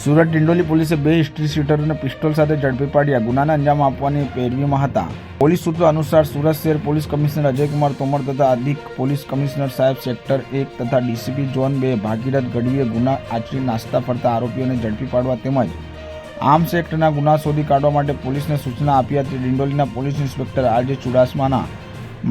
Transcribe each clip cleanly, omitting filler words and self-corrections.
સુરત ડિંડોલી પોલીસે 2 history શીટરોને pistol સાથે ઝડપી પાડ્યા ગુનાને અંજામ આપવાની પેરવીમાં હતા। પોલીસ સૂત્રો અનુસાર સુરત શહેર પોલીસ કમિશનર અજયકુમાર તોમર તથા અધિક પોલીસ કમિશનર સાહેબ સેક્ટર 1 તથા ડીસીપી ઝોન 2 ભાગીરથ ગઢવીએ ગુના આચરી નાસ્તા ફરતા આરોપીઓને ઝડપી પાડવા તેમજ આર્મ્સ એક્ટના ગુના શોધી કાઢવા માટે પોલીસને સૂચના આપી હતી। ડિંડોલીના પોલીસ ઇન્સ્પેક્ટર આરજે ચુડાસમાના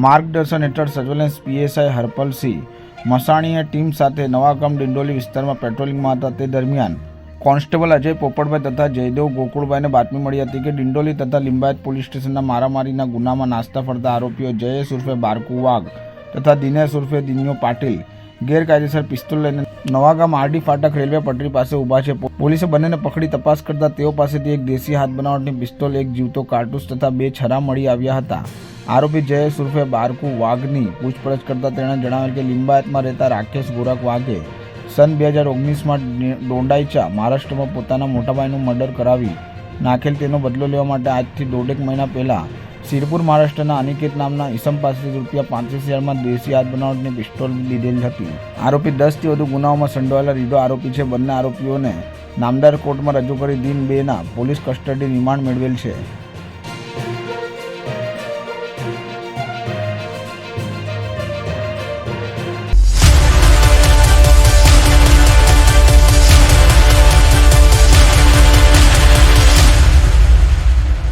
માર્ગદર્શન હેઠળ સર્વેલન્સ પીએસઆઈ હરપલસિંહ મસાણીએ ટીમ સાથે નવાગામ ડિંડોલી વિસ્તારમાં પેટ્રોલિંગમાં હતા। તે દરમિયાન કોન્સ્ટેબલ અજય પોપટભાઈ તથા જયદેવ ગોકુળભાઈને બાતમી મળી હતી કે ડિંડોલી તથા લિંબાયત પોલીસ સ્ટેશનના મારામારીના ગુનામાં નાસ્તા ફરતા આરોપીઓ જયેશ ઉર્ફે બારકુ વાઘ તથા દિનેશ ઉર્ફે દિન્યો પાટીલ ગેરકાયદેસર પિસ્તોલ લઈને નવાગામ આરડી ફાટક રેલવે પટરી પાસે ઊભા છે। પોલીસે બંનેને પકડી તપાસ કરતા તેઓ પાસેથી એક દેશી હાથ બનાવટની પિસ્તોલ, એક જીવતો કારતૂસ તથા 2 છરા મળી આવ્યા હતા। આરોપી જયેશ ઉર્ફે બારકુ વાઘની પૂછપરછ કરતા તેણે જણાવેલ કે લિંબાયતમાં રહેતા રાકેશ ગોરખ વાઘે સન 2019માં ડોંડાઈચા મહારાષ્ટ્રમાં પોતાના મોટાભાઈનું મર્ડર કરાવી નાખેલ તેનો બદલો લેવા માટે આજથી 1.5 મહિના પહેલાં સિરપુર મહારાષ્ટ્રના અનિકેત નામના ઈસમ પાસેથી ₹35,000માં દેશી હાથ બનાવટની પિસ્તોલ લીધેલ હતી। આરોપી 10થી વધુ ગુનાઓમાં સંડોવાયેલા રીઢો આરોપી છે। બંને આરોપીઓને નામદાર કોર્ટમાં રજૂ કરી દિન 2ના પોલીસ કસ્ટડી રિમાન્ડ મેળવેલ છે।